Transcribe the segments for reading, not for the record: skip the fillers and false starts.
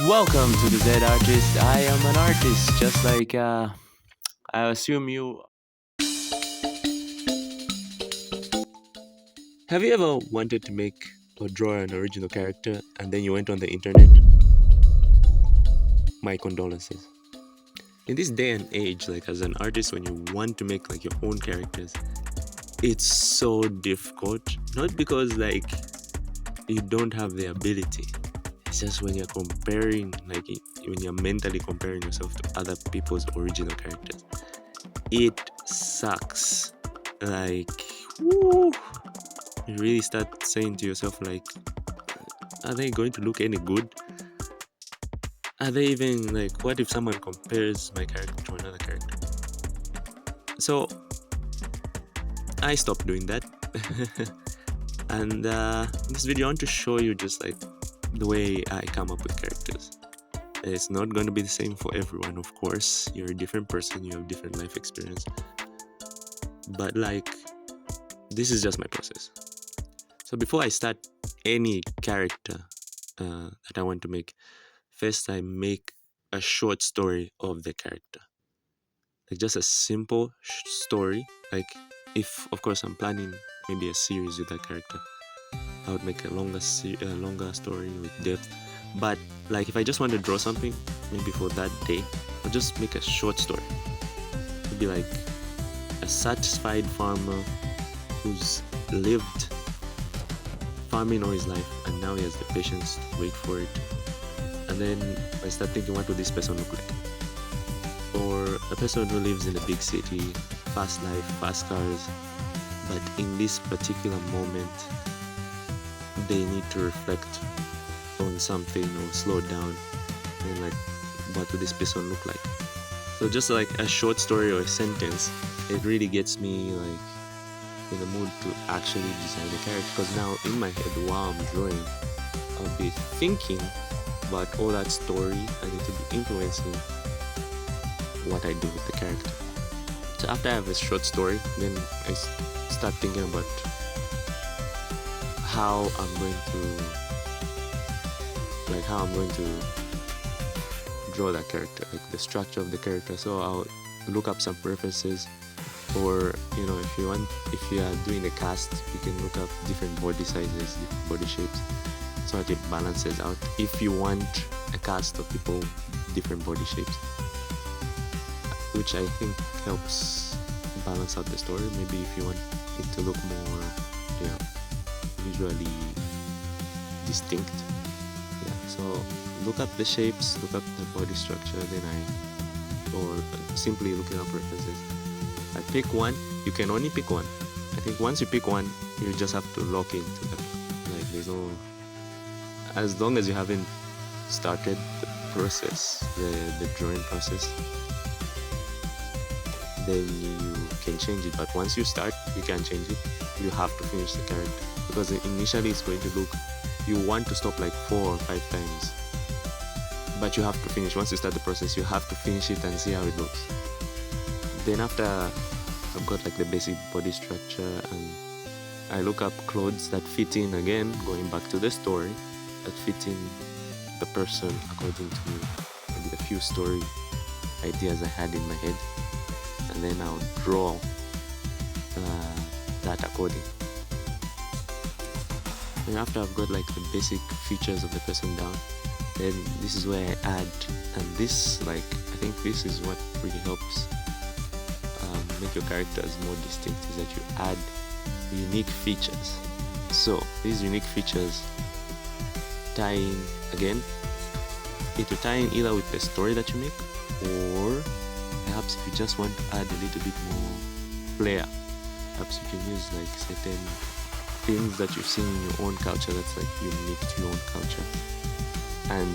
Welcome to the Z Artist. I am an artist, just like I assume you. Have you ever wanted to make or draw an original character and then you went on the internet? My condolences. In this day and age, like as an artist, when you want to make like your own characters, it's so difficult. Not because like you don't have the ability. It's just when you're comparing, like when you're mentally comparing yourself to other people's original characters, it sucks. Like, woo, you really start saying to yourself, like, are they going to look any good? Are they even like, what if someone compares my character to another character? So I stopped doing that. And in this video, I want to show you just like the way I come up with characters. It's not going to be the same for everyone, of course. You're a different person, you have different life experience. But like, this is just my process. So before I start any character that I want to make, first I make a short story of the character. Like just a simple story. Like if, of course, I'm planning maybe a series with that character, I would make a longer story with depth. But like if I just want to draw something, maybe for that day, I'll just make a short story. It'd be like a satisfied farmer who's lived farming all his life and now he has the patience to wait for it. And then I start thinking, what would this person look like? Or a person who lives in a big city, fast life, fast cars, but in this particular moment they need to reflect on something or slow down, and like, what would this person look like? So just like a short story or a sentence, it really gets me like in the mood to actually design a character, because now in my head while I'm drawing, I'll be thinking about all that story and it will be influencing what I do with the character. So after I have a short story, then I start thinking about how I'm going to draw that character, like the structure of the character. So I'll look up some references, or if you are doing a cast, you can look up different body sizes, different body shapes, so that it balances out. If you want a cast of people with different body shapes, which I think helps balance out the story. Maybe if you want it to look more, visually distinct. So look up the shapes, look up the body structure, or simply looking up references. I pick one. You can only pick one. I think once you pick one, you just have to lock into them. Like there's no, as long as you haven't started the process, the drawing process, then you can change it. But once you start, you can't change it. You have to finish the character, because initially it's going to look, you want to stop like 4 or 5 times, but you have to finish. Once you start the process, you have to finish it and see how it looks. Then after I've got like the basic body structure, and I look up clothes that fit in, again going back to the story, that fit in the person according to maybe the few story ideas I had in my head, and then I'll draw that according. And after I've got like the basic features of the person down, then this is where I add, and this, like, I think this is what really helps make your characters more distinct, is that you add unique features. So these unique features tie in, again, it will tie in either with the story that you make, or perhaps if you just want to add a little bit more flair, perhaps you can use like certain things that you've seen in your own culture that's like unique to your own culture. And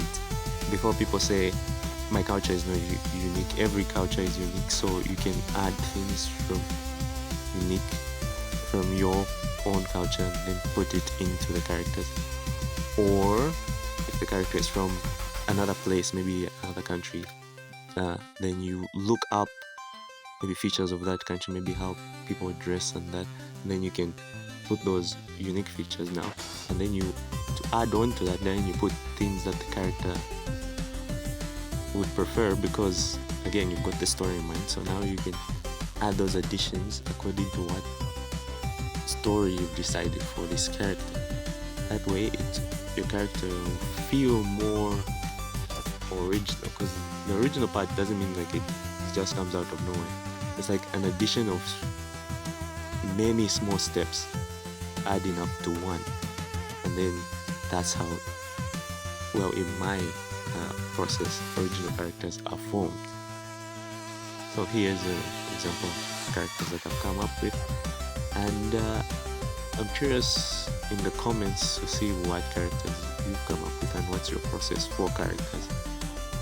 before people say my culture is not unique, every culture is unique, so you can add things from your own culture and then put it into the characters. Or if the character is from another place, maybe another country, then you look up maybe features of that country, maybe how people dress and that, and then you can put those unique features now, and then to add on to that, then you put things that the character would prefer, because again, you've got the story in mind, so now you can add those additions according to what story you've decided for this character. That way your character will feel more original, because the original part doesn't mean like it just comes out of nowhere. It's like an addition of many small steps adding up to one, and then that's how, well, in my process, original characters are formed. So here's an example of characters that I've come up with, and I'm curious in the comments to see what characters you've come up with and what's your process for characters.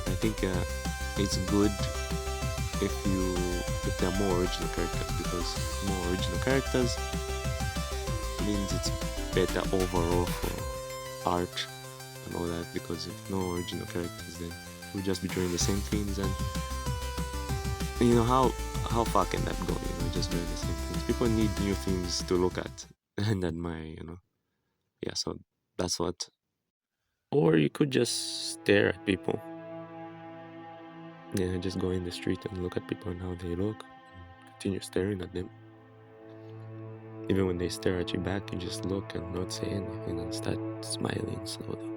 I think it's good if there are more original characters, because more original characters means it's better overall for art and all that, because if no original characters, then we'll just be drawing the same things, and how far can that go, just doing the same things. People need new things to look at and admire, yeah, so that's what. Or you could just stare at people, just go in the street and look at people and how they look, and continue staring at them. Even when they stare at you back, you just look and not say anything and start smiling slowly.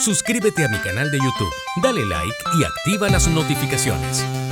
Suscríbete a mi canal de YouTube, dale like y activa las notificaciones.